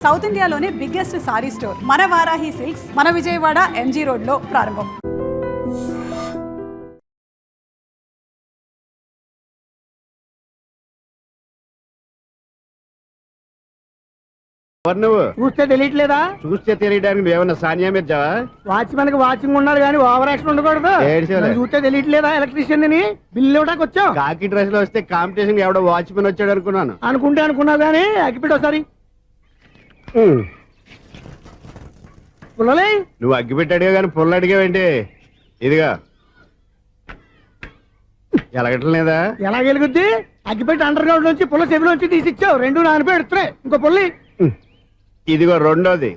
South ఇండియాలోనే biggest sorry store మన Varahi silks మన విజయవాడ ఎంజీ రోడ్ లో ప్రారంభం. నువ్వు చూస్తే తెలియట్లేదా? చూస్తే తెలియడానికి నువ్వేమన్నా సానియా మీర్జా? వాచ్మెన్ కి వాచింగ్ ఉండాలి కానీ ఓవర్ యాక్షన్ ఉండకూడదు. చూస్తే తెలియట్లేదా ఎలక్ట్రీషియన్ అని బిల్లు ఇవ్వడానికి వచ్చావు? కాకి డ్రెస్ లో వస్తే కాంపిటీషన్ ఎవడో వాచ్మెన్ వచ్చాడు అనుకున్నాను. అనుకున్నావు కానీ అగ్గిపెట్టి ఒకసారి పుల్లలే. నువ్వు అగ్గిపెట్టి అడిగా కానీ పుల్ల అడిగావేంటి? ఇదిగా ఎలగటం లేదా? ఎలా వెలుగుద్ది? అగ్గిపెట్టి అండర్ గ్రౌండ్ నుంచి పుల్ల చెవిలోంచి తీసిచ్చావు. రెండు నాన్నపై ఎడుతున్నాయి. ఇంకో పుల్లి ఇదిగో రెండోది.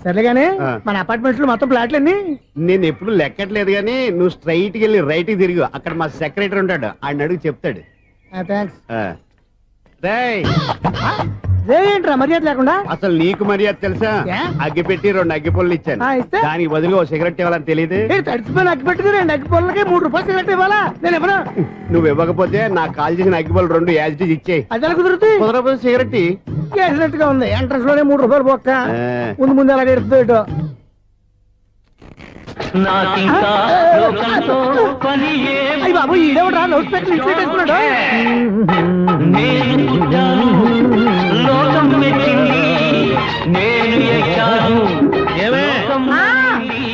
సరేగానే మన అపార్ట్మెంట్స్ లో మొత్తం ఫ్లాట్లు అన్ని నేను ఎప్పుడు లెక్కట్లేదు కానీ నువ్వు స్ట్రైట్ కి వెళ్ళి రైట్ కి తిరిగి అక్కడ మా సెక్రటరీ ఉంటాడు, ఆయన అడుగు చెప్తాడు. ఏంట్రా మర్యాద లేకుండా? అసలు నీకు మర్యాద తెలుసా? అగ్గి పెట్టి 2 అగ్గి పుల్లలు ఇచ్చాను, దానికి బదులు ఓ సిగరెట్ ఇవ్వాలని తెలియదు. తడిచిపోయిన అగ్గి పెట్టి 2 అగ్గి పుల్లలకి 3 రూపాయలు సిగరెట్ ఇవ్వాలా? నేను ఇవ్వను. నువ్వు ఇవ్వకపోతే నాకు కాల్ చేసిన అగ్గి పుల్లలు 2 యాజిటీస్ ఇచ్చేయి. అది ఎలా కుదురుతుంది? కుదరకపోతే సిగరెట్ వేసినట్టుగా ఉంది. ఎంట్రన్స్ లోనే 3 రూపాయలు పోక్క ముందు అలా ఎడుతుంది. అయ్యి బాబు ఈడేవడా లౌడ్ స్పీకర్ ఇన్స్టేట్ వేసుకున్నాడు.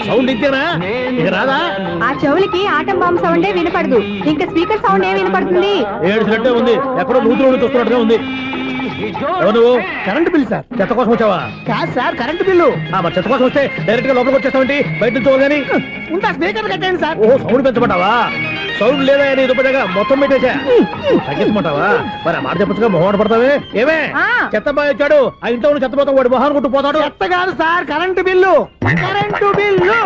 సౌండ్ ఇచ్చారా? రాదా? ఆ చెవులకి ఆటం బాంబు సౌండే వినపడదు, ఇంకా స్పీకర్ సౌండ్ ఏ వినపడుతుంది? ఏడ్చినట్టే ఉంది, ఎక్కడో నూతులు చూస్తున్నట్టుగా ఉంది. ఎవరు? Current bill sir. చెత్త కోసం వచ్చావా? కాదు సార్, కరెంట్ బిల్లు. మరి చెత్త కోసం వస్తే డైరెక్ట్ గా లోపలికి వచ్చేస్తామంటే బయట నుంచి కానీ ఉంటా. స్పీకర్ కట్టండి సార్. ఓహో, సౌండ్ పెంచమంటావా? సౌండ్ లేదా అని దుప్పటగా మొత్తం పెట్టేసా. తగ్గించమంటావా? మరి ఆ మాట చెప్పచ్చుగా, మొహమాట పడతావే. ఏమే చెత్త బాగా వచ్చాడు, ఆ ఇంట్లో చెత్త పోతాం, వాడు మొహాన్ని కొట్టు పోతాడు. చెత్త కాదు sir, current bill. Current bill.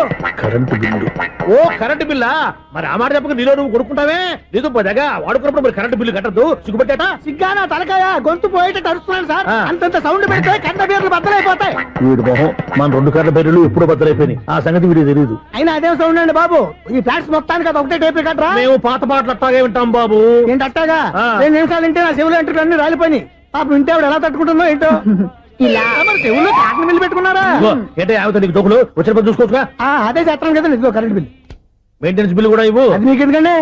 Current bill. ఓ కరెంటు బిల్లా? మరి ఆ మాట చెప్పక నీలో నువ్వు కొడుకుంటావే. లేదు పోదాగా వాడుకున్నప్పుడు మరి కరెంటు బిల్లు కట్టద్దు. సిగ్గుపెట్టేట సిగ్గానా తలకాయ గొంతు పోయేటట్టు అరుస్తున్నాను సార్. అంతంత సౌండ్ పెడితే కంట బీర్లు బద్దలైపోతాయి. వీడు మొహం మన 2 కర్ల బెర్రెలు ఎప్పుడో బద్దలైపోయినాయి. ఆ సంగతి వీడికి తెలియదు. అయినా అదే సౌండ్ అండి బాబు. ఈ ఫ్లాట్స్ మొత్తానికి అది ఒకటే టేప్ కట్టరా? మేము పాత పాటలు అట్టాగే వింటాం బాబు. ఏంటి అట్టాగా? 2 నిమిషాలు వింటే నా చెవులు ఎంటర్ అన్ని రాలిపోయినాయి. పాపం వింటే ఆవిడ ఎలా తట్టుకుంటుందో ఏంటో. ఇలా మరి చెవుల్లో కాటన్ బిల్లు పెట్టుకున్నారా? ఏంటే ఆవిడ నీకు దోకులు వచ్చినప్పుడు చూసుకోవచ్చుగా. అదే చేస్తాను కదా. ఇదిగో కరెంట్ బిల్. మెయింటెనెన్స్ బిల్లు కూడా ఇవ్వు. అది మీకు ఎందుకండి?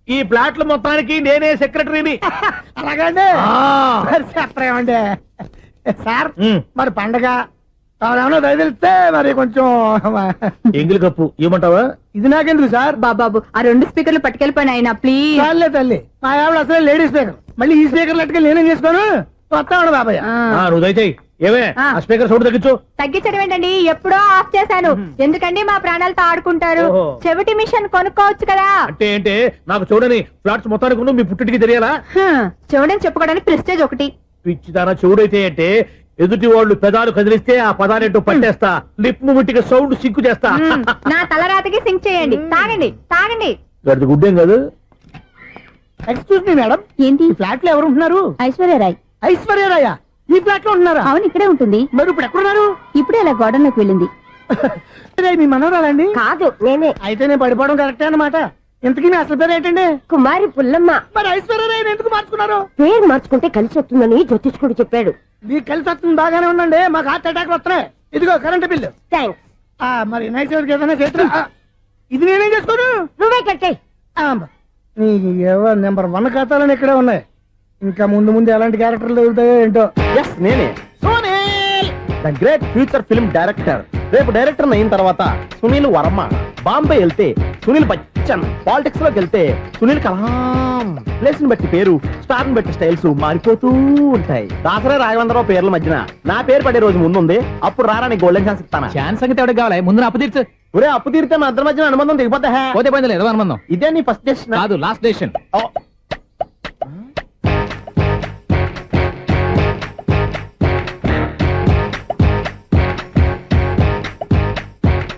ఈ ఫ్లాట్ల మొత్తానికి నేనే సెక్రటరీని. అలాగండి. చెప్పరేమండి సార్. మరి పండగ ఏమన్నా దయదలిస్తే మరి కొంచెం ఎంగిలి కప్పు ఇవ్వమంటావా? ఇది నాకెందుకు సార్? బాబాబు ఆ 2 స్పీకర్లు పట్టుకెళ్ళిపోయినా ప్లీజ్. చాలే తల్లి, మా ఆవిడ అసలే లేడీ స్పీకర్. మళ్ళీ ఈ స్పీకర్ లెట్టుకెళ్ళి నేనేం చేసుకోను. వస్తాడు బాబాయ్. నువ్వు దయచేయి. ఏమే ఆ స్పీకర్ సౌండ్ తగ్గించు. తగ్గించడం ఏంటండి, ఎప్పుడో ఆఫ్ చేశాను. ఎందుకండి మా ప్రాణాలతో ఆడుకుంటారు? చెవిటి మిషన్ కొనుక్కోవచ్చు కదా. అంటే ఏంటే నాకు చూడని ఫ్లాట్స్ మొత్తానికి మీ పుట్టింటికి తెలియాలా? చెవుడని చెప్పుకోవడానికి ప్రెస్టేజ్ ఒకటి. పిచ్చిదానా చెవుడైతే అంటే ఎదుటి వాళ్ళు పెదాలు కదిలిస్తే ఆ పదాలేంటో పట్టేస్తా. లిప్ ముట్టికి సౌండ్ సింకు చేస్తా. నా తలరాతకి సింక్ చేయండి. తాగండి తాగండి. గడిది గుడ్డేం కాదు. ఎక్స్క్యూజ్ మీ మేడం, ఏంటి? ఈ ఫ్లాట్ లో ఎవరు ఉంటున్నారు? ఐశ్వర్యరాయ్. ఐశ్వర్యరాయ ఈ ఫ్లాట్ లో ఉంటున్నారా? అవును, ఇక్కడే ఉంటుంది. మరి ఇప్పుడు ఎక్కడున్నారు? ఇప్పుడే అలా గోడలోకి వెళ్ళింది. మీ మనవరాలండి? కాదు, నేనే. అయితే నేను పడిపోవడం కరెక్టే అన్నమాట. ఇంతకీ మీ అసలు పేరు ఏంటండి? కుమారి పుల్లమ్మ. మరి ఐశ్వర్యరాయని ఎందుకు మార్చుకున్నారు? పేరు మార్చుకుంటే కలిసి వస్తుందని జ్యోతిష్కుడు చెప్పాడు. మీకు కలిసి వస్తుంది, బాగానే ఉండండి. మాకు హార్ట్ అటాక్ వస్తున్నాయి. ఇదిగో కరెంట్ బిల్లు. థ్యాంక్స్. మరి నైట్ ఏదైనా చేతులు ఇది నేనేం చేసుకోను? నువ్వే కట్టే. నెంబర్ 1 ఖాతాలని ఇక్కడే ఉన్నాయి. ఇంకా ముందు ముందు ఎలాంటి క్యారెక్టర్లు దొరుకుతాయో ఏంటో. నేనే the great future film director. రేపు డైరెక్టర్ అయిన తర్వాత సునీల్ వర్మ. బాంబే వెళ్తే సునీల్ బచ్చన్. పాలిటిక్స్ లోకి వెళ్తే సునీల్ కలాం. ప్లేస్ ని బట్టి పేరు, స్టార్ ని బట్టి స్టైల్స్ మారిపోతూ ఉంటాయి. దాసరా రాఘవేంద్రరావు పేర్ల మధ్యన నా పేరు పడే రోజు ముందుంది. అప్పుడు రారా నీకు గోల్డెన్ ఛాన్స్ ఇస్తాను. ఛాన్స్ సంగతి ఎవరికి కావాలి? ముందు అప్పు తీర్చు. ఒరే అప్పు తీరితే మా ఇద్దరి మధ్యన అనుబంధం దిగిపోతా. పోతే పోయింది లేదు అనుబంధం. ఇదే నీ ఫస్ట్ డెసిషన్ కాదు, లాస్ట్ డెసిషన్.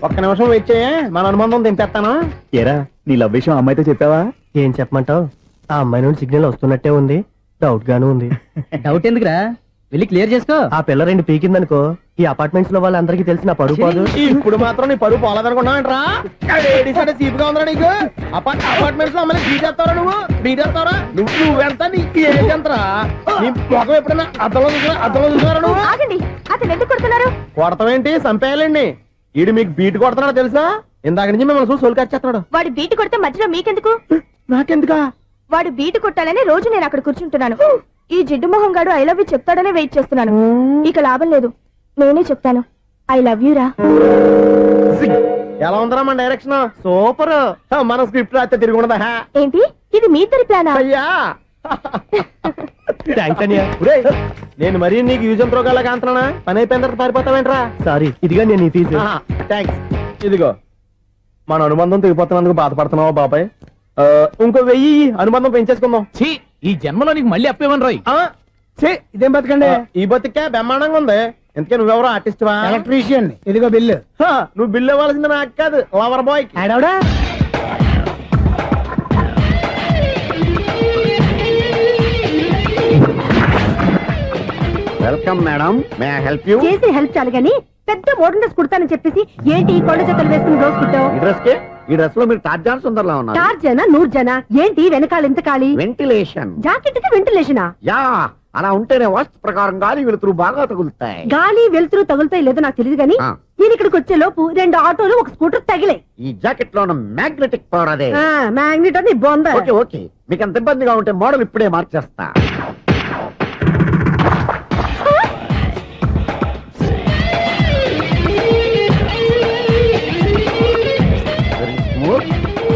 ఒక్క నిమిషం వెయిట్ చేయ, మన అనుబంధం దింపేస్తాను. ఏరా నీ లవ్ విషయం అమ్మాయితో చెప్పావా? ఏం చెప్పమంటావు? ఆ అమ్మాయి నుండి సిగ్నల్ వస్తున్నట్టే ఉంది. డౌట్ గాను ఉంది. డౌట్ ఎందుకురా? వెళ్ళి క్లియర్ చేసుకో. ఆ పిల్ల రెండు పీకిందనుకో ఈ అపార్ట్మెంట్స్ లో వాళ్ళందరికీ తెలిసిన పరుగు పోదు. ఇప్పుడు మాత్రం నీ పరుగు పోలేదనుకున్నావంటరా? చీప్ గా ఉందా నీకు? అపార్ట్మెంట్స్ లో అమ్మని బీటేస్తావరా నువ్వెంత నీకు ఏంటంతరా? నీ మొఖం ఎప్పుడైనా అద్దంలో చూసారా నువ్వు? ఆగండి, అతను ఎందుకు కొడుతున్నారు? కొడతావేంటి? చంపేయాలండి. ఈడు మీకు బీట్ కొడుతున్నాడు తెలుసా? ఇందాక నుంచి మిమ్మల్ని చూసి సోల్కొచ్చేస్తున్నాడు. వాడు బీటు కొడితే మధ్యలో మీకెందుకు? నాకెందుకా? వాడు బీటు కొట్టాలని రోజు నేను అక్కడ కూర్చుంటున్నాను. ఈ జిడ్డు మొహం గాడు ఐ లవ్ యూ చెప్తాడనే వెయిట్ చేస్తున్నాను. ఇక లాభం లేదు, నేనే చెప్తాను ఐ లవ్ యూ రా. ఎలా ఉందరా మన డైరెక్షన్? సూపర్. మన స్క్రిప్ట్ రాస్తే తిరిగి ఉండదా? ఏంటి ఇది మీ ఇద్దరి ప్లానా? అయ్యా థ్యాంక్స్ అనియా. నేను మరీ నీకు యూజ్ అంత రోగాలకు అంటున్నా. పని అయిపోయిన తర్వాత పారిపోతావేంట్రా? సారీ, ఇదిగా నేను ఈ ఫీజు. థ్యాంక్స్. ఇదిగో మన అనుబంధం తెగిపోతున్నందుకు బాధపడుతున్నావా బాబాయ్? ఇంకో 1000 అనుబంధం పెంచేసుకుందాం. ఛీ, ఈ జన్మలో నీకు మళ్ళీ అప్పేవన్ రోయ్. ఇదేం బతకండి. ఈ బతికే బ్రహ్మాండంగా ఉంది. ఎందుకే నువ్వెవరో ఆర్టిస్ట్ వా? ఎలక్ట్రీషియన్. ఇదిగో బిల్లు. నువ్వు బిల్లు ఇవ్వాల్సింది నాకు కాదు, లవర్ బాయ్. ఆడవడా? Welcome madam, may I help you? చేసి హెల్ప్ చాలు గాని పెద్ద మోడల్ డ్రెస్ కుడతానని చెప్పేసి ఏంటి కొండ జతలు వేసుకుని రోజు కుట్టావు? ఈ డ్రెస్ కే ఈ డ్రెస్ లో మీరు టార్జాన్ సుందర్లా ఉన్నారు. చార్జనా 100 జనా ఏంటి వెనకాల ఎంత ఖాళీ? వెంటిలేషన్. జాకెట్ కి వెంటిలేషనా? యా, అలా ఉంటేనే వాస్తు ప్రకారం గాలి వెలుతురు బాగా తగులుతాయి. గాలి వెలుతురు తగులుతాయి లేదో నాకు తెలియదు గానీ ఆ. నేను ఇక్కడికి వచ్చే లోపు 2 ఆటోలు ఒక స్కూటర్ తగిలే. ఈ జాకెట్ లో ఉన్న మ్యాగ్నెటిక్ పవర్ అదే. మ్యాగ్నెట్ అని బొంద. ఓకే ఓకే, మీకు అంత ఇబ్బందిగా ఉంటే మోడల్ ఇప్పుడే మార్చేస్తా.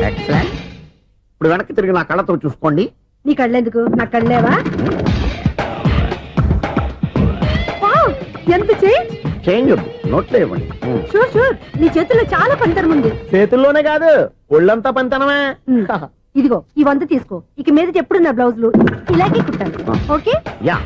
ఎక్సలెంట్. ఇప్పుడు వెనక్కి తిరిగి నా కళ్ళతో చూసుకోండి. నీ కళ్ళెందుకు? నా కళ్ళేవా? వావ్, ఎంత చేంజ్. చేంజ్ వద్దు, నోట్లో ఇవ్వండి. షూర్ షూర్, నీ చేతుల్లో చాలా పంతరం ఉంది. చేతుల్లోనే కాదు ఒళ్ళంతా పంతనమే. ఇదిగో ఈ 100 తీసుకో. ఇక మీద ఎప్పుడు నా బ్లౌజులు ఇలాగే కుట్టాను. ఓకే? యా,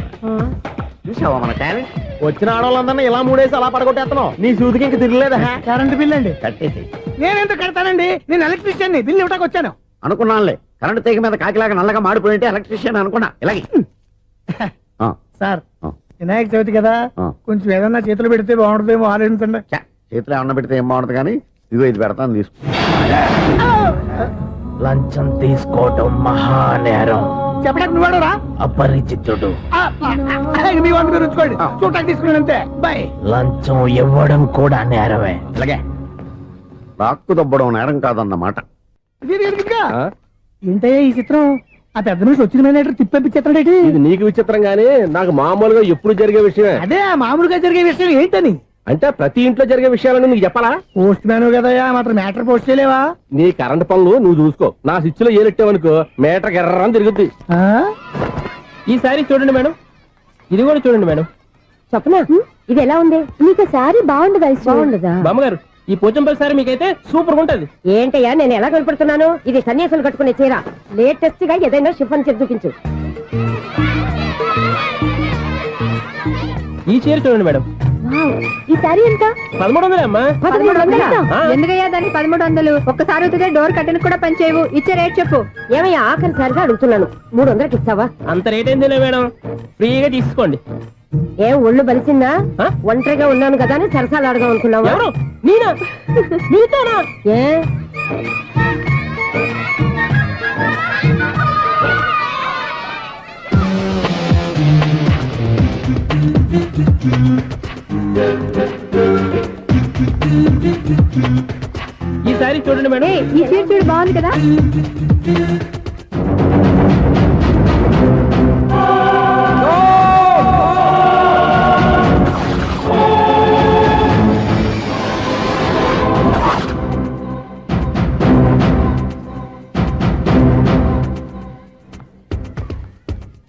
చూసావా మన టాలెంట్? వచ్చిన ఆడవాళ్ళందరినీ ఇలా మూడేసి అలా పడగొట్టేస్తున్నావు. నీ సూదికి ఇంక తిరగలేదా? కరెంట్ బిల్ అండి. కట్టేసి. నేనెందుకు కడతానండి? నేను ఎలక్ట్రీషియన్. బిల్లు ఇవ్వడానికి వచ్చాను. అనుకున్నానులే, కరెంట్ తీగ మీద కాకిలాగా నల్లగా మాడిపోయింటే ఎలక్ట్రీషియన్ అనుకున్నా. ఇలాగే సార్, వినాయక చవితి కదా, కొంచెం ఏదన్నా చేతులు పెడితే బాగుంటుందేమో ఆలోచించండి. చేతిలో అన్న పెడితే ఏం బాగుంటుంది కానీ ఇదిగో ఇది పెడతాను, తీసుకో. లంచం తీసుకోవటం మహానేరం. చెప్పడానికి నువ్వాడరా? అపరిచితుడు. మీ వంద మీరు ఉంచుకోండి, చూడటానికి తీసుకున్నాను అంతే. బాయ్. లంచం ఇవ్వడం కూడా నేరమే. ఇలాగే రాక్కు దబ్బడం నేరం కాదన్నమాట. ఏంటయ్యా ఈ చిత్రం? ఆ పెద్ద నుంచి వచ్చిన మేనేటర్ తిప్పించేస్తాడేటి? ఇది నీకు విచిత్రం గానీ నాకు మామూలుగా ఎప్పుడు జరిగే విషయమే. అదే మామూలుగా జరిగే విషయం ఏంటని? అంటే ప్రతి ఇంట్లో జరిగే విషయాలని నీకు చెప్పాలా? పోస్ట్ మ్యాన్ కదయ్యా, మాత్రం మ్యాటర్ పోస్ట్ చేయలేవా? నీ కరెంట్ పనులు నువ్వు చూసుకో. నా స్విచ్ లో ఏలెట్టావనుకో మీటర్ ఎర్రని తిరుగుద్ది. ఈ సారీ చూడండి మేడం, ఇది కూడా చూడండి మేడం. చెప్పనా ఇది ఎలా ఉంది? నీకు సారీ బాగుండదా? బాగుండదా? బామ్మగారు, ఈ పోచంపల్లి సారీ మీకైతే సూపర్ ఉంటుంది. ఏంటయ్యా నేను ఎలా కనపడుతున్నాను? ఇది సన్యాసులు కట్టుకునే చీర. లేటెస్ట్ గా ఏదైనా షిఫన్ చేసి చూపించు. ఈ చీర చూడండి మేడం. ఈ సారీ ఎంత? 1300 అమ్మా. 1300? ఎందుకయ్యా దానికి 1300? ఒక్కసారి అవుతుందే డోర్ కట్టను కూడా పని చేయవు. ఇచ్చే రేట్ చెప్పు. ఏమయ్యా ఆఖరిసారిగా అడుగుతున్నాను, 300కి ఇస్తావా? అంత రేట్ ఏంది మేడం, ఫ్రీగా తీసుకోండి. ఏం ఒళ్ళు బలిసిందా? ఒంటరిగా ఉన్నాను కదా అని సరసాలు అడగా అనుకున్నావా? ఎవరు? నేనా? నీతోనా? ఏ ఈ సారీ చూడండి మేడం. ఈ చీర చూడు, బాగుంది కదా?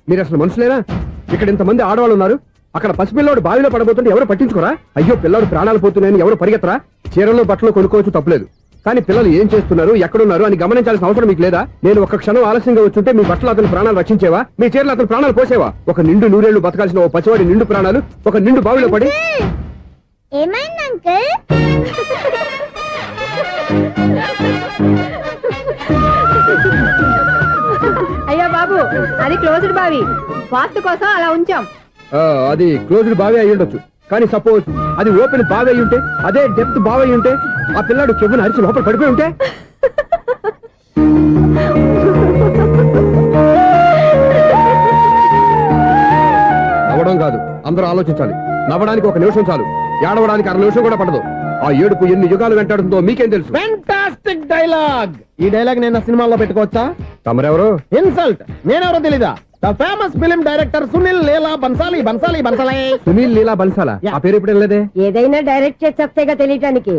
మీరు అసలు మనుషులేనా? ఇక్కడ ఇంతమంది ఆడవాళ్ళు ఉన్నారు, అక్కడ పసిపిల్లాడు బావిలో పడబోతుంటే ఎవరు పట్టించుకోరా? అయ్యో పిల్లాడు ప్రాణాలు పోతున్నాయని ఎవరు పరిగెత్తరా? చీరలు బట్టలు కొనుక్కోవచ్చు, తప్పులేదు. కానీ పిల్లలు ఏం చేస్తున్నారు, ఎక్కడున్నారు అని గమనించాల్సిన అవసరం మీకు లేదా? నేను ఒక క్షణం ఆలస్యంగా వచ్చుంటే మీ బట్టలు అతని ప్రాణాలు రక్షించేవా? మీ చీరలు అతని ప్రాణాలు పోసేవా? ఒక నిండు నూరేళ్లు బతకాల్సిన ఓ పసివాడి నిండు ప్రాణాలు ఒక నిండు బావిలో పడి. ఏమైంది అంకుల్? అయ్యో బాబు, అది క్లోజ్డ్ బావి, వాస్తు కోసం అలా ఉంచాం. అది క్లోజ్డ్ బావి అయి ఉండొచ్చు కానీ సపోజ్ అది ఓపెన్ బావి అయి ఉంటే, అదే డెప్త్ బావి అయి ఉంటే, ఆ పిల్లాడు చెవును అరిచి లోపల పడిపోయి ఉంటే, నవ్వడం కాదు, అందరూ ఆలోచించాలి. నవ్వడానికి 1 నిమిషం చాలు, ఏడవడానికి 1/2 నిమిషం కూడా పడదు. ఆ ఏడుపు ఎన్ని యుగాలు వెంటాడుతుందో మీకేం తెలుసు? Fantastic dialogue. ఈ డైలాగ్ నేను సినిమాలో పెట్టుకోవచ్చా? తమరెవరు? ఇన్సల్ట్. నేనెవరో తెలీదా? The famous film director Sunil Leela Bhansali. Sunil Leela బన్సాలా? ఆ పేరు ఇప్పుడు లేదే. ఏదైనా డైరెక్ట్ చేసి చెప్తేగా తెలియటానికి.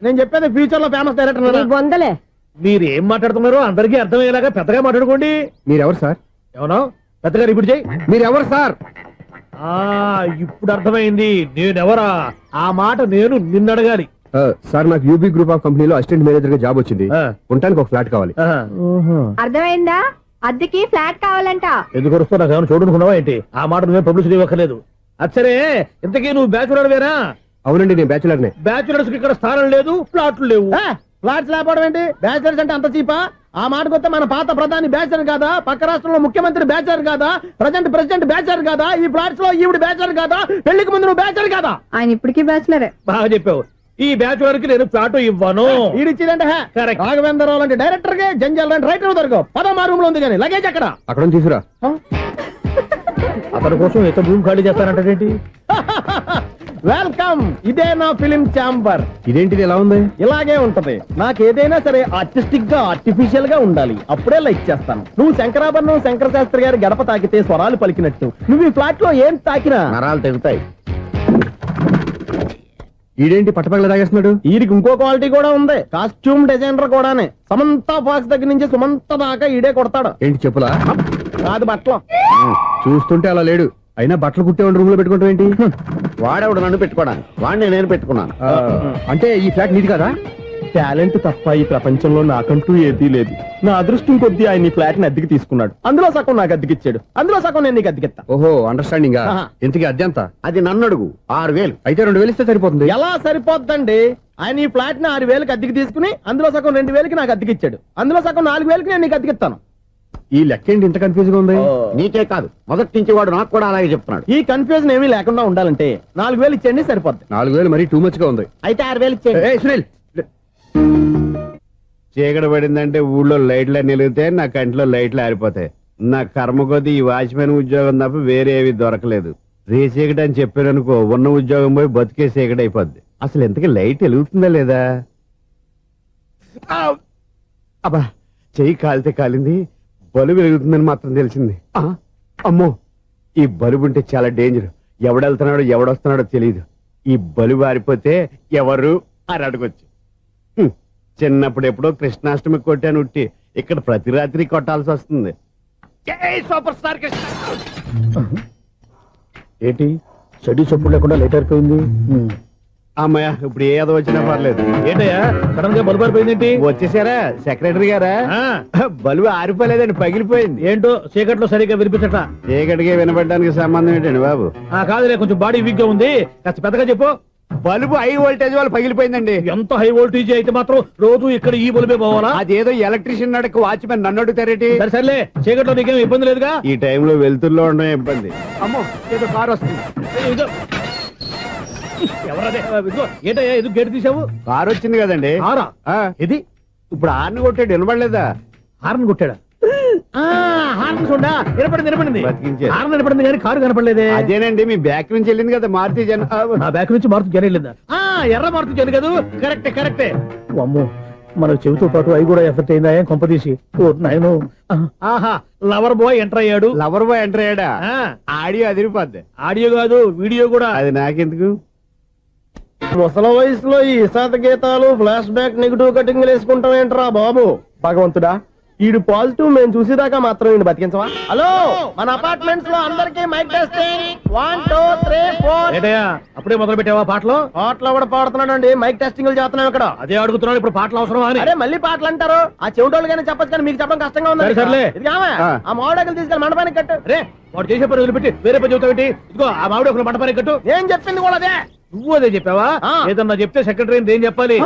నేను చెప్పేది ఫ్యూచర్ లో ఫేమస్ డైరెక్టర్. బొందలే. మీరు ఏం మాట్లాడుతున్నారో అందరికీ అర్థమయ్యేలాగా పెద్దగా మాట్లాడుకోండి. మీరెవరు సార్? ఏమన్నా పెద్దగా రిపీట్ చేయి. మీరెవరు సార్? ఇప్పుడు అర్థమైంది నేనెవరా. ఆ మాట నేను నిన్నడగాలి. సార్, నాకు యూబీ గ్రూప్ ఆఫ్ కంపెనీలో అసిస్టెంట్ మేనేజర్ గా జాబ్ వచ్చింది. ఉండటానికి ఒక ఫ్లాట్ కావాలి. అర్థమైందా? అద్దెకి ఫ్లాట్ కావాలంట. ఎందుకు వస్తా నాకు ఏమైనా చూడనుకున్నావా ఏంటి? ఆ మాట నువ్వే పబ్లిసిటీ ఇవ్వక్కర్లేదు. అచ్చరే, ఇంతకీ నువ్వు బ్యాచులర్ వేరా? అవునండి, నేను బ్యాచులర్నే. బ్యాచులర్స్ కి ఇక్కడ స్థానం లేదు, ప్లాట్లు లేవు. ఫ్లాట్స్ లేకపోవడం ఏంటి? బ్యాచిలర్స్ అంటే అంత చీపా? ఆ మాటకొస్తే మన పాత ప్రధాని బ్యాచర్ కాదా? పక్క రాష్ట్రంలో ముఖ్యమంత్రి బ్యాచర్ కాదా? ప్రెసిడెంట్ బ్యాచర్ కాదా? ఈ ఫ్లాట్స్ లో ఈవిడ బ్యాచర్ కాదా? పెళ్లికి ముందు నువ్వు బ్యాచర్ కాదా? ఆయన ఇప్పటికీ బ్యాచులరే. బాగా చెప్పావు. ఈ బ్యాచులర్ కి నేను ఫ్లాట్ ఇవ్వను. ఈడిచ్చిందంటే రాఘవేంద్రరావు లాంటి డైరెక్టర్ కి జంజల్ లాంటి రైటర్ దొరకవు. 13 రూమ్ లో ఉంది కానీ లగేజ్ అక్కడ. అక్కడ తీసుకురా. అతని కోసం ఎంత భూమి ఖాళీ చేస్తానంటే వెల్కమ్. ఇదే నా ఫిలిం ఛాంబర్. ఇదేంటిది ఎలా ఉంది? ఇలాగే ఉంటది. నాకు ఏదైనా సరే ఆర్టిస్టిక్ గా ఆర్టిఫిషియల్ గా ఉండాలి. అప్పుడే లైక్ చేస్తాను. నువ్వు శంకరాభరణం శంకర శాస్త్రి గారి గడప తాకితే స్వరాలు పలికినట్టు నువ్వు ఈ ఫ్లాట్ లో ఏం తాకినా నరాలు తెగుతాయి. ఈడేంటి పట్టపగల తాగేస్తున్నాడు? వీరికి ఇంకో క్వాలిటీ కూడా ఉంది. కాస్ట్యూమ్ డిజైనర్ కూడానే. సమంత ఫాక్స్ దగ్గర నుంచి సుమంత దాకా ఈడే కొడతాడు. ఏంటి చెప్పులా? కాదు బట్టలు. చూస్తుంటే అలా లేడు. అయినా బట్టలు కుట్టేవాడి రూమ్ లో పెట్టుకుంటాం ఏంటి? వాడేవాడు నన్ను పెట్టుకోవడానికి, వాడిని నేను పెట్టుకున్నాను. అంటే ఈ ఫ్లాట్ నీది కదా? టాలెంట్ తప్ప ఈ ప్రపంచంలో నాకంటూ ఏదీ లేదు. నా అదృష్టం కొద్దీ ఆయన ఈ ఫ్లాట్ ని అద్దెకి తీసుకున్నాడు. అందులో సగం నాకు అద్దెకిచ్చాడు, అందులో సగం నేను నీకు అద్దెకిస్తా. ఓహో, అండర్స్టాండింగ్. ఇంతకీ అద్దె ఎంత? అది నన్ను అడుగు. 6000. అయితే 2000 ఇస్తే సరిపోతుంది. ఎలా సరిపోద్దండి? ఆయన ఈ ఫ్లాట్ ని 6000కి అద్దెకి తీసుకుని అందులో సగం 2000కి నాకు అద్దెకిచ్చాడు. అందులో సగం 4000కి నేను నీకు అద్దెకిస్తాను. ఈ లెక్క ఏంటి ఇంత కన్ఫ్యూజ్ గా ఉంది? నీకే కాదు, మొదటి నుంచి వాడు నాకు కూడా అలాగే చెప్తున్నాడు. ఈ కన్ఫ్యూజన్ ఏమీ లేకుండా ఉండాలంటే 4000 ఇచ్చేయండి, సరిపోద్ది. 4000 మరీ టూ మచ్ గా ఉంది. అయితే 6000 ఇచ్చేయండి. ఏయ్ సునీల్, చీకటి పడిందంటే ఊళ్ళో లైట్లు నిలిగితే నా కంటిలో లైట్లు ఆరిపోతాయి. నా కర్మ కొద్దీ ఈ వాచ్మెన్ ఉద్యోగం తప్ప వేరే ఏవి దొరకలేదు. రేచీకటి అని చెప్పారనుకో, ఉన్న ఉద్యోగం పోయి బతికే చీకటి అయిపోద్ది. అసలు ఇంతకీ లైట్ వెలుగుతుందా లేదా? అబ్బా, చెయ్యి కాలితే కాలింది, బలుబు వెలుగుతుందని మాత్రం తెలిసింది. అమ్మో, ఈ బలుబు ఉంటే చాలా డేంజర్. ఎవడెళ్తున్నాడో ఎవడొస్తున్నాడో తెలియదు. ఈ బలుబు ఆరిపోతే ఎవరు అని అడగొచ్చు. చిన్నప్పుడు ఎప్పుడో కృష్ణాష్టమి కొట్టాను ఉట్టి, ఇక్కడ ప్రతి రాత్రి కొట్టాల్సి వస్తుంది. Super star Krishna. ఏంటి చెడు చప్పుడు లేకుండా లైట్ అయిపోయింది? అమ్మాయ, ఇప్పుడు ఏదో వచ్చినా పర్లేదు. ఏంటయ్యా సడన్ గా బల్బు అయిపోయింది? వచ్చేసారా సెక్రటరీ గారా? బలుబు ఆరిపోలేదండి, పగిలిపోయింది. ఏంటో చీకట్లో సరిగ్గా వినిపించట. చీకటికి వినపడడానికి సంబంధం ఏంటండి బాబు? కాదులే, కొంచెం బాడీ వీక్ గా ఉంది, కాస్త పెద్దగా చెప్పు. బల్బు హై వోల్టేజ్ వాళ్ళు పగిలిపోయిందండి. ఎంత హై వోల్టేజ్ అయితే మాత్రం రోజు ఇక్కడ ఈ బల్బే పోవాలా? అదేదో ఎలక్ట్రీషియన్ నడక వాచ్మెన్ నన్ను అడుగుతారేటి? సరే సర్లే, చీకట్లో నీకేం ఇబ్బంది లేదుగా? ఈ టైంలో వెళ్తుల్లో ఉండడం ఇబ్బంది. అమ్మో, ఏదో కారు వస్తుంది. ఎవరదే? ఏంటయ్యా ఎందుకు గేట్ తీసావు? కారు వచ్చింది కదండి. కారా? ఇది ఇప్పుడు హార్న్ కొట్టాడు, వినపడలేదా? హార్న్ కొట్టాడా? హార్న్ చూడా వినపడింది. బతికించాడు. హార్న్ వినపడింది కానీ కారు కనపడలేదే. అదేనండి, మీ బ్యాక్ నుంచి వెళ్ళింది కదా మారుతి జన. నా బ్యాక్ నుంచి మారుతు జరగలేదా? ఎర్ర మారుతు జరు కదా. కరెక్టే. అమ్మో, మన చెవితో పాటు అవి కూడా ఎఫెక్ట్ అయిందా? ఏం కొంపదీసి? నాయను, ఆహా, లవర్ బాయ్ ఎంటర్ అయ్యాడు. లవర్ బాయ్ ఎంటర్ అయ్యాడా? ఆడియో అదిరిపోద్ది. ఆడియో కాదు, వీడియో కూడా. అది నాకెందుకు? ముసల వయసులో ఈ ఇసాత గీతాలు, ఫ్లాష్ బ్యాక్, నెగిటివ్ కటింగ్ వేసుకుంటాం ఏంట్రా బాబు? భగవంతుడా, ఈడు పాజిటివ్ మేము చూసేదాకా మాత్రం ఈయన బతికించవా? హలో, మన అపార్ట్మెంట్స్ లో అందరికీ మైక్ టెస్టింగ్. 1 2 3 4. ఏంటయ్యా అప్పుడే మొదలు పెట్టావా పాటలు? పాటలు కూడా పాడుతున్నాడు. మైక్ టెస్టింగ్ చేస్తున్నాం ఇక్కడ. అదే అడుగుతున్నాను, ఇప్పుడు పాటలు అవసరమా అని. అరే మళ్ళీ పాటలు అంటారు. ఆ చెవిటోళ్ళు కానీ చెప్పచ్చు కానీ మీకు చెప్పడం కష్టంగా ఉంది. సర్లే. ఆ మామిడాకులు తీసుకెళ్ళి మండపానికి కట్టు. రే, వాడు చేసే పని వదిలిపెట్టి వేరే పని చెబుతావు. ఇదిగో ఆ మామిడి ఒక మంటపానికి కట్టు. నేను చెప్పింది కూడా అదే. నువ్వు అదే చెప్పావా? ఆ. ఏదన్నా చెప్తే సెక్రటరీ ఏం చెప్పాలి?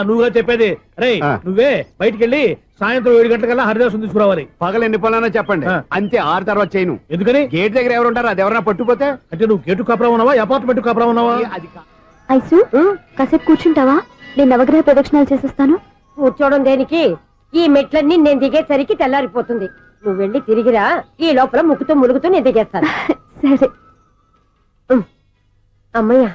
నువ్వుగా చెప్పేది. రే ఆ. నువ్వే బయటికి వెళ్ళి సాయంత్రం 7 గంటలకల్లా హరిదాసం తీసుకురావాలి. పగలు ఎన్ని పనులన్నా చెప్పండి, ఆ. అంతే 6 తర్వాత చేయను. ఎందుకని? గేట్ దగ్గర ఎవరు ఉంటారు, అది ఎవరన్నా పట్టుపోతే అంటే నువ్వు గేటు కాపురా ఉన్నావా, అపార్ట్మెంట్ కాపురా ఉన్నావా? అది ఐసు కాసేపు కూర్చుంటావా? నేను నవగ్రహ ప్రదక్షిణాలు చేసేస్తాను. కూర్చోవడం దేనికి? ఈ మెట్లన్నీ నేను దిగేసరికి తెల్లారిపోతుంది. నువ్వు వెళ్ళి తిరిగిరా, ఈ లోపల ముక్కుతూ ములుగుతూ నేను దిగేస్తాను. సరే. అమ్మయ్య,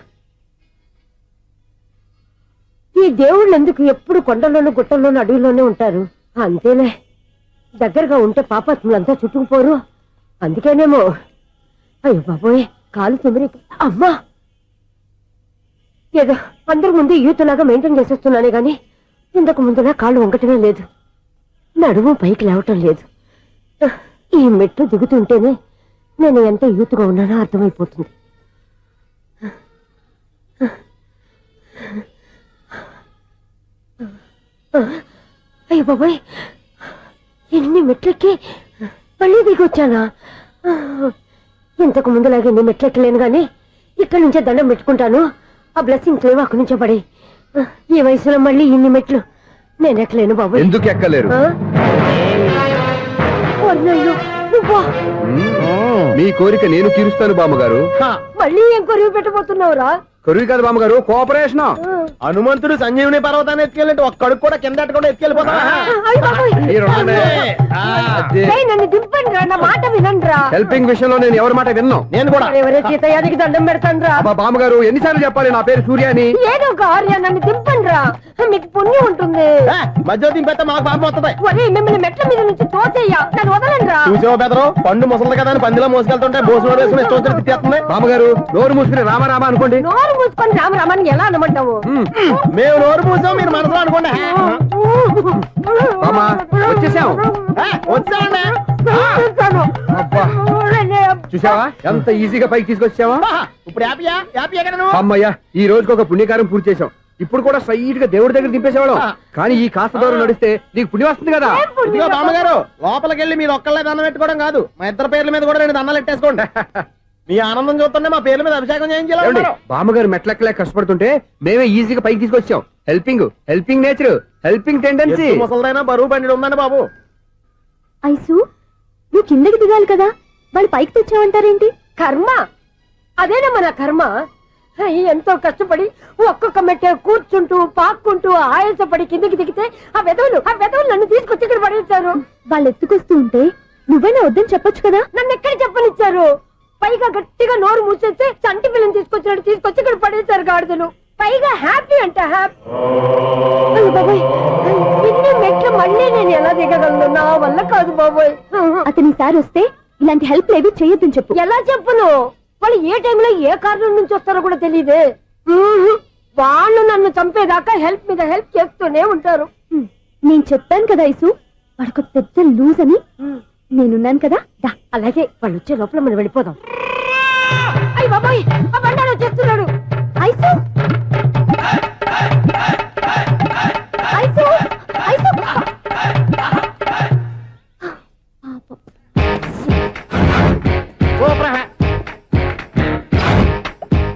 ఈ దేవుళ్ళు ఎందుకు ఎప్పుడు కొండల్లోనూ గుట్టల్లోనూ అడవిలోనే ఉంటారు? అంతేలే, దగ్గరగా ఉంటే పాపాత్ములంతా చుట్టుకుపోరు. అందుకేనేమో. అయ్యో బాబోయ్, కాలు తిమిరి. అమ్మా, ఏదో అందరి ముందు యూత్లాగా మెయింటైన్ చేసేస్తున్నానే గాని ఇంతకు ముందులా కాళ్ళు వంకటమే లేదు, నడుము పైకి లేవటం లేదు. ఈ మెట్లు దిగుతుంటేనే నేను ఎంత యూత్గా ఉన్నానో అర్థమైపోతుంది. అయ్యో బాబాయ్, ఎన్ని మెట్లెక్కి మళ్ళీ దిగొచ్చానా? ఇంతకు ముందులాగే ఎన్ని మెట్లెక్కలేను గాని ఇక్కడి నుంచే దండం పెట్టుకుంటాను. ఆ బ్లెస్సింగ్స్ లేవు అక్కడి నుంచే పడే. ఈ వయసులో మళ్ళీ ఇన్ని మెట్లు నేను ఎక్కలేను బాబు. ఎందుకు ఎక్కలేరు? మీ కోరిక నేను తీరుస్తాను బామ్మగారు. మళ్ళీ ఏం కొరివి పెట్టబోతున్నావురా? కొరివి కాదు బామ్మగారు, కోఆపరేషన్. హనుమంతుడు సంజీవుని పర్వతాన్ని ఎత్తుకెళ్ళి ఒక్కడికి కూడా కింద ఎట్టకుండా ఎత్తుకెళ్ళిపోతా. నన్ను దింపండి రా, నా మాట వినండి రా. హెల్పింగ్ విషయంలో నేను ఎవరి మాట విన్నాను. నేను కూడా. ఎవరే సీతయ్యానికి దండం పెడతాను రా. అబ్బా బామ్మగారు, ఎన్నిసార్లు చెప్పాలి నా పేరు సూర్య అని? ఏదో ఒక ఆర్య, నన్ను దింపండి రా, మీకు పుణ్యం ఉంటుంది. మధ్య దింపెత్తే మాకు పాపం వస్తుంది. ఒరే, మిమ్మల్ని మెట్ల మీద నుంచి తోసేయ్యా, నన్ను వదలండి రా. చూసావా బెదరు, పండు ముసలి కదా అని పందిలో మోసుకెళ్తుంటే భోజనం వేసుకుని ఇష్టం వచ్చినట్టు తిట్టేస్తుంది. బామ్మగారు, నోరు మూసుకుని రామారామా అనుకోండి. నోరు మూసుకొని రామరామని ఎలా అనమంటావు? మేము నోరు మూసాం, మీరు మనసులో అనుకోండి. బామ్మ, వచ్చేసాం. వచ్చామండి. అబ్బా, చూసావా ఎంత ఈజీగా పైకి తీసుకొచ్చావా? ఇప్పుడు హ్యాపీయా? హ్యాపీయా కదా నువ్వు? అమ్మయ్యా, ఈ రోజుకి ఒక పుణ్యకారం పూర్తి చేసాం. ఇప్పుడు కూడా స్ట్రైట్ గా దేవుడి దగ్గర దింపేసేవాడు. కానీ ఈ కాస్త దూరం నడిస్తే నీకు పుణ్యం వస్తుంది కదా. ఇదిగో బామ్మగారు, లోపలికి వెళ్ళి మీరు ఒక్కళ్ళే దండం పెట్టుకోవడం కాదు, మా ఇద్దరు పేర్ల మీద కూడా నేను దండాలు పెట్టేసుకోండి. మీ ఆనందం చూస్తుంటే మా పేర్ల మీద అభిషేకం ఏమండి, చేయించాలి. బామ్మగారు మెట్లెక్కలే కష్టపడుతుంటే మేమే ఈజీగా పైకి తీసుకొచ్చాం. Helping nature, helping tendency. ముసలిదైనా బరువు బండి ఉందండి బాబు. ఐసు నువ్వు కిందకి దిగాలి కదా, వాళ్ళు పైకి తెచ్చావంటారేంటి? కర్మ, అదేనమ్మా నా కర్మ. ఎంతో కష్టపడి ఒక్కొక్క మెట్టే కూర్చుంటూ పాక్కుంటూ ఆయాసపడి కిందకి దిగితే ఆ వెధవులు నన్ను తీసుకొచ్చి ఇక్కడ పడేశారు. వాళ్ళు ఎత్తుకొస్తూ ఉంటే నువ్వైనా వద్దని చెప్పొచ్చు కదా. నన్ను ఎక్కడ చెప్పనిచ్చారు? పైగా గట్టిగా నోరు మూసేస్తే చంటి పిల్లని తీసుకొచ్చినట్టు తీసుకొచ్చి ఇక్కడ పడేశారు గాడిదలు. పైగా హ్యాపీ అంట హ్యాపీ. బాబాయ్, ఇన్ని మెట్లు మళ్ళీ నేను ఎలా దిగగలను? నా వల్ల కాదు బాబోయ్. అతని సార్ వస్తే ఇలాంటి హెల్ప్ లేవి చేయొద్దని చెప్పు. ఎలా చెప్పును? వాళ్ళు ఏ టైంలో ఏ కారణం నుంచి వస్తారో కూడా తెలియదే. వాళ్ళు నన్ను చంపేదాకా హెల్ప్ మీద హెల్ప్ చేస్తూనే ఉంటారు. నేను చెప్పాను కదా ఐసు, వాడొక పెద్ద లూజ్ అని. నేనున్నాను కదా, దా. అలాగే, వాళ్ళు వచ్చే లోపల మనం వెళ్ళిపోదాం. అయ్య బాబాయ్, ఆ బండారు వచ్చేస్తున్నాడు. ఐసు ఐసు ఐసు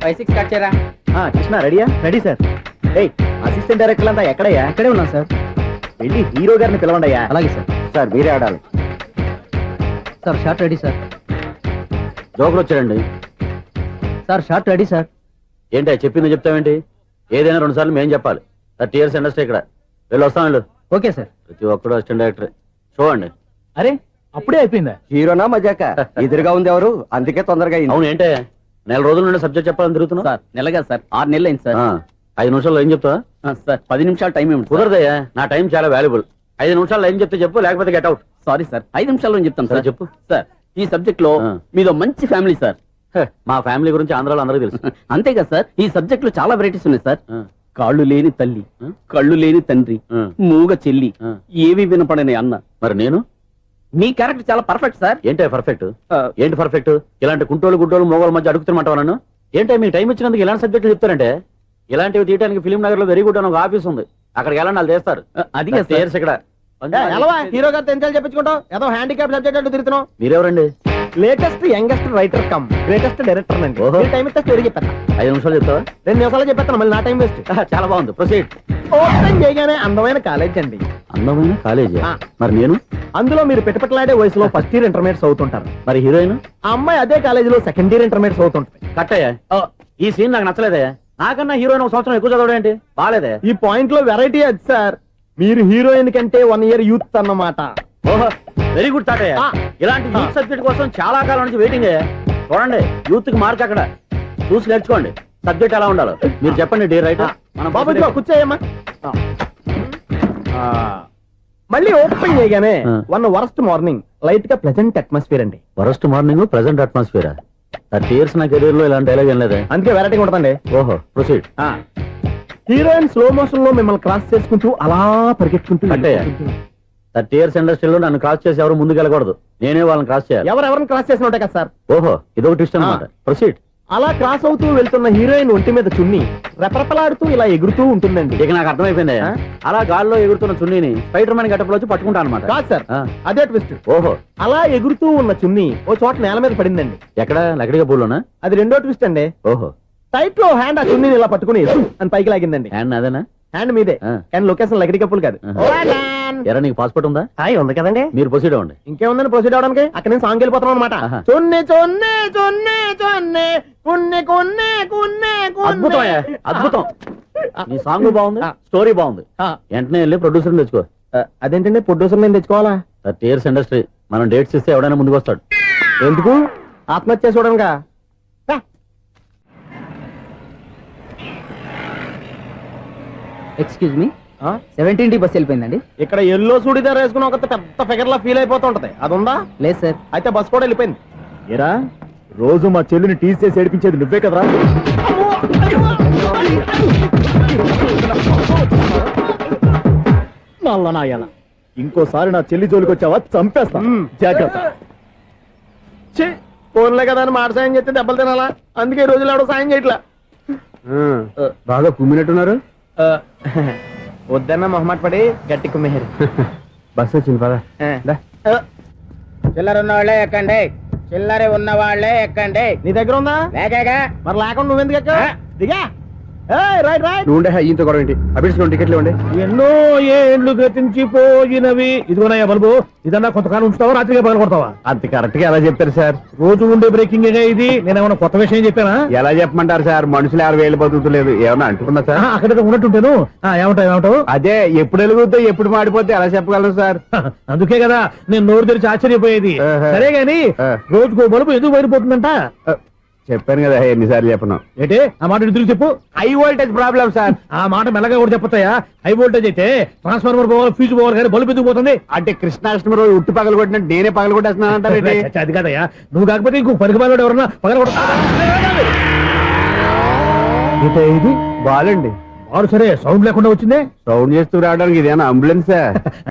5-6 కట్ చేయరా. కృష్ణ రెడీయా? Ready sir. ఏయ్, అసిస్టెంట్ డైరెక్టర్ అంతా ఎక్కడయ్యా? ఇక్కడే ఉన్నాం సార్. వెళ్ళి హీరో గారిని పిలవండి అయ్యా. అలాగే సార్. సార్ మీరే ఆడాలి. Sir short ready sir. జోకులు వచ్చాడండి. Sir short ready sir. ఏంటి చెప్పింది చెప్తావేంటి? ఏదైనా 2 సార్లు మేం చెప్పాలి. 30 years ఇండస్ట్రీ ఇక్కడ. వెళ్ళి వస్తాం వెళ్ళు. Okay sir. ప్రతి ఒక్కడు అసిస్టెంట్ డైరెక్టర్. చూడండి. అరే అప్పుడే అయిపోయిందా? హీరోనా మజాక? ఎదురుగా ఉంది ఎవరు, అందుకే తొందరగా అయింది. అవును, ఏంటే నెల రోజుల నుండి సబ్జెక్ట్ చెప్పాలని తిరుగుతున్నావు? సార్ నెలగా సార్, 6 నెలలు అయింది సార్. 5 నిమిషాల్లో ఏం చెప్తావా? సార్ 10 నిమిషాలు టైం ఏమిటి? కుదరదయ్యా, నా టైం చాలా వాల్యుబుల్. 5 నిమిషాల్లో ఏం చెప్తే చెప్పు, లేకపోతే గెట్ అవుట్. సారీ సార్, 5 నిమిషాల్లో చెప్తాను సార్. చెప్పు. సార్ ఈ సబ్జెక్ట్ లో మీదో మంచి ఫ్యామిలీ సార్. మా ఫ్యామిలీ గురించి ఆంధ్రాలో అందరికీ తెలుసు. అంతే కదా సార్, ఈ సబ్జెక్ట్ లో చాలా వెరైటీస్ ఉన్నాయి సార్. కాళ్ళు లేని తల్లి, కళ్ళు లేని తండ్రి, మూగ చెల్లి, ఏవి వినపడని అన్న. మరి నేను? మీ క్యారెక్టర్ చాలా పర్ఫెక్ట్ సార్. ఏంటే పర్ఫెక్ట్? ఏంటి పర్ఫెక్ట్? ఇలాంటి కుంటోళ్ళు గుడ్డోళ్ళు మోగోళ్ళ మధ్య అడుగుతున్నమాట నన్ను. ఏంటో మీకు టైం ఇచ్చినందుకు ఇలాంటి సబ్జెక్టులు చెప్తారంటే? ఇలాంటివి తీయడానికి ఫిలిం నగర్ లో వెరీ గుడ్ అని ఒక ఆఫీస్ ఉంది, అక్కడికి వెళ్ళండి, వాళ్ళు చేస్తారు. అది కదా సార్. ఇక్కడ హీరో గారు తెంచాలి చెప్పించుకుంటావు, ఏదో హ్యాండిక్యాప్ సబ్జెక్ట్ అంటూ తిరుగుతున్నావు. మీరెవరండి? Latest youngest writer cum greatest director అండి ఓహో. టైం ఇస్తే స్టోరీ చెప్పేస్తా 5 నిమిషాలు చెప్తావా 2 నిమిషాలు చెప్పేస్తాను మళ్ళీ నా టైం వేస్ట్ చాలా బాగుంది ప్రొసీడ్. ఓపెన్ చేయగానే అందమైన కాలేజ్ అండి అందమైన కాలేజీ ఆ. మరి నేను అందులో మీరు పెట్టుపట్లాడే వయసులో ఫస్ట్ ఇయర్ ఇంటర్మీడియట్స్ అవుతుంటారు మరి హీరోయిన్ ఆ అమ్మాయి అదే కాలేజీలో సెకండ్ ఇయర్ ఇంటర్మీడియట్స్ అవుతుంటుంది కట్టయ్యా ఈ సీన్ నాకు నచ్చలేదే. నాకన్నా హీరోయిన్ ఒక సంవత్సరం ఎక్కువ చదవడం ఏంటి బాలేదే. ఈ పాయింట్ లో వెరైటీ అది సార్ మీరు హీరోయిన్ కంటే 1 ఇయర్ యూత్ అన్నమాట ఓహో వెరీ గుడ్ తాటయ్య. ఆ. ఇలాంటి యూత్ సబ్జెక్ట్ కోసం చాలా కాలం నుంచి వెయిటింగ్. చూడండి యూత్ కి మార్క్ అక్కడ చూసి నేర్చుకోండి. సబ్జెక్ట్ ఎలా ఉండాలో మీరు చెప్పండి డీర్ రైటర్. మనం బాబు ఇదిగో కూర్చోయమ్మా మళ్ళీ ఓపెన్ చేయగానే ఆ. 1 వరస్ట్ మార్నింగ్ లైట్ గా ప్లెజెంట్ అట్మాస్ఫియర్ అండి worst morning present atmosphere 30 years నా కెరీర్ లో ఇలాంటి డైలాగ్ ఏం లేదే. అందుకే వెరైటీ ఉంటుందండి ఓహో ప్రొసీడ్. హీరోయిన్ స్లో మోషన్ లో మిమ్మల్ని క్రాస్ చేసుకుంటూ అలా పరిగెట్టుకుంటూ కట్టయ్య 30 years ఇండస్ట్రీలో నన్ను క్రాస్ చేసి ఎవరు ముందుకు వెళ్ళకూడదు. నేనే వాళ్ళని క్రాస్ చేయాలి. ఎవరెవరిని క్రాస్ చేసిన ఉంటాయి కదా సార్ ఓహో ఇదొక ట్విస్ట్ అన్నమాట. ప్రొసీడ్. అలా క్రాస్ అవుతూ వెళ్తున్న హీరోయిన్ ఒంటి మీద చున్ని రెపరెపలాడుతూ ఇలా ఎగురుతూ ఉంటుందండి ఇక నాకు అర్థమైపోయింది. ఆ? అలా గాల్లో ఎగురుతున్న చున్నీని స్పైడర్ మ్యాన్ గట్టపులో వచ్చి పట్టుకుంటా అనమాట. కాదు సార్ ఆ. అదే ట్విస్ట్ ఓహో అలా ఎగురుతూ ఉన్న చున్ని ఓ చోట నేల మీద పడిందండి ఎక్కడ లకడిగా పూలోనా? అది రెండో ట్విస్ట్ అండి ఓహో టైట్ లో హ్యాండ్ ఆ చున్నీని ఇలా పట్టుకుని అని పైకి లాగిందండి హ్యాండ్ అదేనా? హ్యాండ్ మీదే ఆ. కానీ లొకేషన్ లగడి కప్పులు కాదు ఎరా నీకు పాస్పోర్ట్ ఉందా? హాయ్ ఉంది కదండి మీరు ప్రొసీడ్ అవ్వండి. ఇంకేముందని ప్రొసీడ్ అవడానికి అక్కడ నేను సాంగ్ వెళ్ళిపోతాం అనమాట ఆహా. చున్ని చున్ని చున్ని చున్ని కున్ని కున్ని కున్ని అద్భుతం అయ్యా, అద్భుతం. నీ సాంగ్ బాగుంది, స్టోరీ బాగుంది. వెంటనే వెళ్ళి ప్రొడ్యూసర్ తెచ్చుకో. అదేంటండి ప్రొడ్యూసర్ నేను తెచ్చుకోవాలా 30 years ఇండస్ట్రీ మనం డేట్స్ ఇస్తే ఎవడైనా ముందుకు వస్తాడు. ఎందుకు ఆత్మహత్య చూడనుగా ఎక్స్క్యూజ్ మీ 17D బస్ వెళ్ళిపోయిందండి. ఇక్కడ ఎల్లో చూడిదార్ వేసుకుని ఒక పెద్ద ఫిగర్ లా ఫీల్ అయిపోతూ ఉంటది అది ఉందా లేదు సార్. అయితే బస్ కూడా వెళ్ళిపోయింది ఏరా రోజు మా చెల్లిని టీస్ చేసి ఏడిపించేది నువ్వే కదరా? నల్ల నాయన ఇంకోసారి నా చెల్లి జోలికి వచ్చావా చంపేస్తా. జాగ్రత్త. ఫోన్లే కదా అని మాట సాయం చేస్తే దెబ్బలు తినాలా అందుకే ఈ రోజులు ఎవడో సాయం చేయట్లా బాగా కుమ్మినట్టున్నారు. వద్దన్న మొహమాట పడి గట్టి కుమ్మేహారు బస్ వచ్చింది పదా. చిల్లర ఉన్న వాళ్ళే ఎక్కండి. చిల్లర ఉన్న వాళ్ళే ఎక్కండి. నీ దగ్గర ఉందా లేకగా మరి లేకుండా నువ్వెందుకు ఎక్క దిగా రైట్ రైట్ నువ్వు ఉండే ఈయంతో గొడవ ఏంటి? అభిడ్స్ టికెట్లు ఇవ్వండి. ఎన్నో ఏండ్లు గతించిపోయినవి. ఇదిగోనయ్యా బల్బు, ఇదన్నా కొంతకాలం ఉంచుతావా రాత్రిగా పగల కొడతావా? అంత కరెక్ట్ గా ఎలా చెప్తారు సార్? రోజు ఉండే బ్రేకింగ్ ఇది. నేనేమన్నా కొత్త విషయం చెప్పానా? ఎలా చెప్పమంటారు సార్? మనుషులు 60 వేలు బతుకుతలేదు. ఏమన్నా అంటున్నా సార్? అక్కడ ఉన్నట్టుంటేను. ఏమంటావు? అదే ఎప్పుడు వెలుగుతో ఎప్పుడు మాడిపోతే ఎలా చెప్పగలను సార్? అందుకే కదా నేను నోరు తెరిచి ఆశ్చర్యపోయేది. ఆహా. సరే గాని ఆ. రోజుకో బలుపు ఎందుకు బయటపోతుందంట? చెప్పాను కదా ఎన్నిసార్లు చెప్పను. ఏంటే ఆ మాట ఎదురు చెప్పు. High voltage problem sir. ఆ మాట మెల్లగా కూడా చెప్పొచ్చాయా? హై వోల్టేజ్ అయితే ట్రాన్స్ఫార్మర్ పోవాలి, ఫ్యూజ్ పోవాలి, కానీ బల్బు ఎందుకు పోతుంది? అంటే కృష్ణాష్టమి రోజు ఉట్టి పగలు కొట్టినట్టు నేనే పగలు కొట్టేస్తున్నానంటారు. చచ్చా, అది కాదయ్యా. నువ్వు కాకపోతే ఇంకో పరిగణలో ఎవరన్నా పగల ఇది బాలండి వాడు సరే సౌండ్ లేకుండా వచ్చిందే. సౌండ్ చేస్తూ రావడానికి ఇదేనా అంబులెన్సా?